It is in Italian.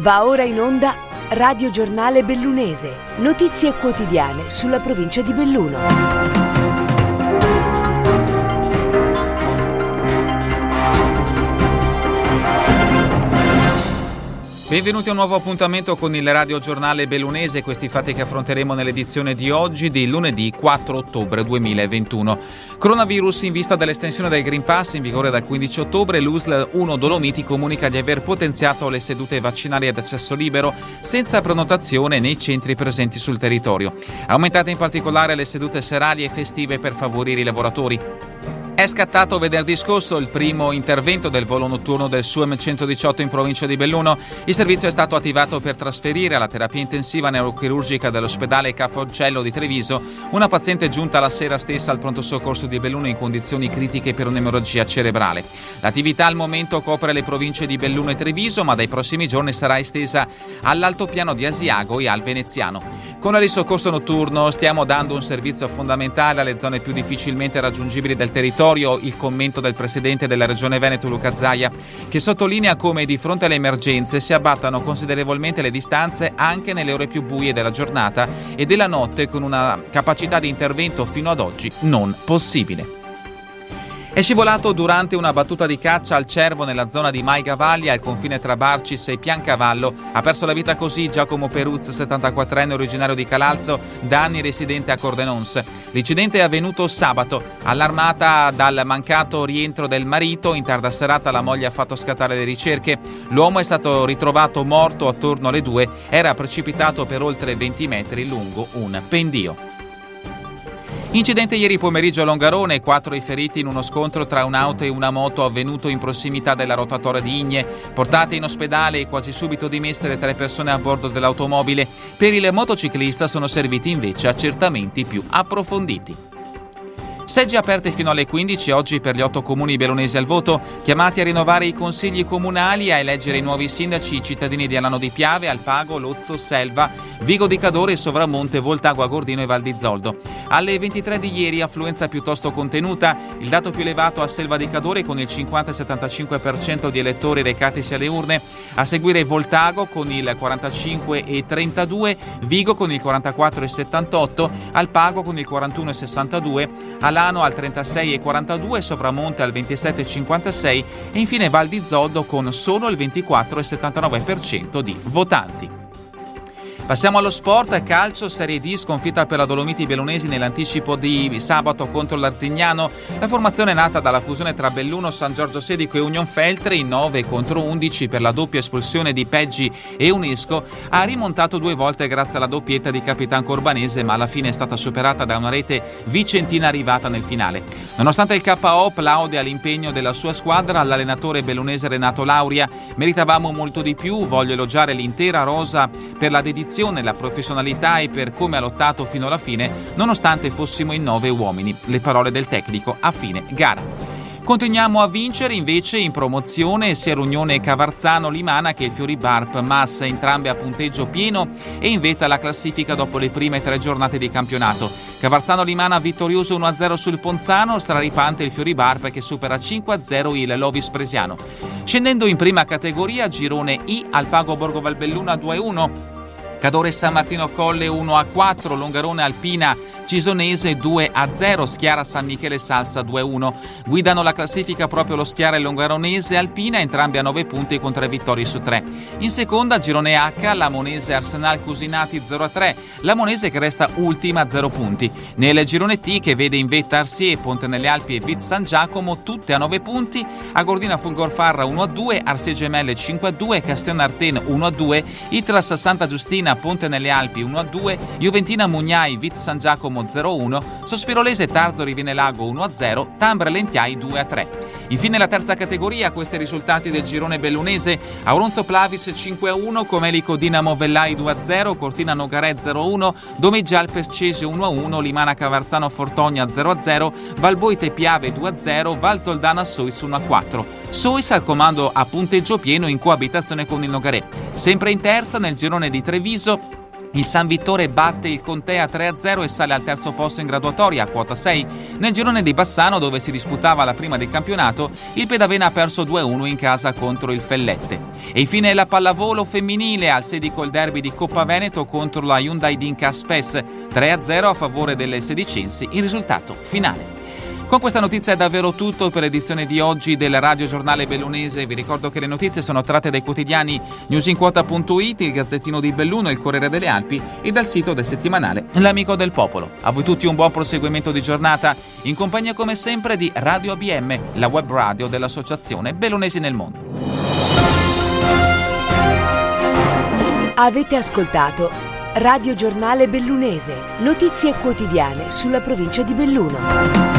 Va ora in onda Radio Giornale Bellunese. Notizie quotidiane sulla provincia di Belluno. Benvenuti a un nuovo appuntamento con il Radio Giornale Bellunese, questi fatti che affronteremo nell'edizione di oggi, di lunedì 4 ottobre 2021. Coronavirus in vista dell'estensione del Green Pass in vigore dal 15 ottobre, l'USL 1 Dolomiti comunica di aver potenziato le sedute vaccinali ad accesso libero senza prenotazione nei centri presenti sul territorio. Aumentate in particolare le sedute serali e festive per favorire i lavoratori. È scattato venerdì scorso il primo intervento del volo notturno del SUEM 118 in provincia di Belluno. Il servizio è stato attivato per trasferire alla terapia intensiva neurochirurgica dell'ospedale Ca' Folcello di Treviso una paziente giunta la sera stessa al pronto soccorso di Belluno in condizioni critiche per un'emorragia cerebrale. L'attività al momento copre le province di Belluno e Treviso, ma dai prossimi giorni sarà estesa all'altopiano di Asiago e al Veneziano. Con il soccorso notturno stiamo dando un servizio fondamentale alle zone più difficilmente raggiungibili del territorio. Il commento del presidente della regione Veneto Luca Zaia, che sottolinea come di fronte alle emergenze si abbattano considerevolmente le distanze anche nelle ore più buie della giornata e della notte, con una capacità di intervento fino ad oggi non possibile. È scivolato durante una battuta di caccia al cervo nella zona di Maigavalli, al confine tra Barcis e Piancavallo. Ha perso la vita così Giacomo Peruz, 74enne originario di Calalzo, da anni residente a Cordenons. L'incidente è avvenuto sabato. Allarmata dal mancato rientro del marito, in tarda serata la moglie ha fatto scattare le ricerche. L'uomo è stato ritrovato morto attorno alle 2, era precipitato per oltre 20 metri lungo un pendio. Incidente ieri pomeriggio a Longarone, 4 i feriti in uno scontro tra un'auto e una moto avvenuto in prossimità della rotatoria di Igne. Portate in ospedale e quasi subito dimesse le 3 persone a bordo dell'automobile. Per il motociclista sono serviti invece accertamenti più approfonditi. Seggi aperte fino alle 15 oggi per gli 8 comuni bellunesi al voto, chiamati a rinnovare i consigli comunali e a eleggere i nuovi sindaci i cittadini di Alano di Piave, Alpago, Lozzo, Selva, Vigo di Cadore, Sovramonte, Voltago, Gordino e Val di Zoldo. Alle 23 di ieri affluenza piuttosto contenuta, il dato più elevato a Selva di Cadore con il 50-75% di elettori recatisi alle urne, a seguire Voltago con il 45,32%, Vigo con il 44,78%, Alpago con il 41,62%, Alano al 36,42%, Sovramonte al 27,56% e infine Val di Zoldo con solo il 24,79% di votanti. Passiamo allo sport, calcio, Serie D, sconfitta per la Dolomiti bellunesi nell'anticipo di sabato contro l'Arzignano. La formazione è nata dalla fusione tra Belluno, San Giorgio Sedico e Union Feltre in 9-11 per la doppia espulsione di Peggi e Unesco. Ha rimontato 2 volte grazie alla doppietta di Capitan Corbanese, ma alla fine è stata superata da una rete vicentina arrivata nel finale. Nonostante il KO, plaude all'impegno della sua squadra l'allenatore bellunese Renato Lauria. Meritavamo molto di più, voglio elogiare l'intera rosa per la dedizione, la professionalità e per come ha lottato fino alla fine, nonostante fossimo in 9 uomini. Le parole del tecnico a fine gara. Continuiamo a vincere invece in promozione sia l'Unione Cavarzano Limana che il Fiori Barp Massa, entrambe a punteggio pieno e in vetta alla classifica dopo le prime 3 giornate di campionato. Cavarzano Limana vittorioso 1-0 sul Ponzano, straripante il Fiori Barp che supera 5-0 il Lovis Presiano. Scendendo in prima categoria, girone I, Alpago Borgo Valbelluna 2-1, Cadore San Martino Colle 1-4, Longarone Alpina Cisonese 2-0, Schiara San Michele Salsa 2-1. Guidano la classifica proprio lo Schiara e Longaronese Alpina, entrambi a 9 punti con 3 vittorie su 3. In seconda, girone H, Lamonese Arsenal Cusinati 0-3, Lamonese che resta ultima a 0 punti. Nel girone T, che vede in vetta Arsie, Ponte nelle Alpi e Viz San Giacomo, tutte a 9 punti, Agordina Fulgorfarra 1-2, Arsie Gemelle 5-2, Castelnarten 1-2, Itras Santa Giustina Ponte nelle Alpi 1-2, Juventina Mugnai Viz San Giacomo 0-1, Sospirolese Tarzo Riviene Lago 1-0, Tambre Lentiai 2-3. Infine la terza categoria, questi i risultati del girone bellunese: Auronzo Plavis 5-1, Comelico Dinamo Vellai 2-0, Cortina Nogarè 0-1, Domeggia Alpes Cesio 1-1, Limana Cavarzano Fortogna 0-0, Valboite Piave 2-0, Val Zoldana Sois 1-4. Sois al comando a punteggio pieno in coabitazione con il Nogarè. Sempre in terza nel girone di Treviso, il San Vittore batte il Contea 3-0 e sale al terzo posto in graduatoria a quota 6. Nel girone di Bassano, dove si disputava la prima del campionato, il Pedavena ha perso 2-1 in casa contro il Fellette. E infine la pallavolo femminile al Sedico il derby di Coppa Veneto contro la Hyundai Dinka Spes, 3-0 a favore delle sedicensi, il risultato finale. Con questa notizia è davvero tutto per l'edizione di oggi del Radio Giornale Bellunese. Vi ricordo che le notizie sono tratte dai quotidiani newsinquota.it, il Gazzettino di Belluno, il Corriere delle Alpi e dal sito del settimanale L'Amico del Popolo. A voi tutti un buon proseguimento di giornata, in compagnia come sempre di Radio ABM, la web radio dell'Associazione Bellunesi nel Mondo. Avete ascoltato Radio Giornale Bellunese, notizie quotidiane sulla provincia di Belluno.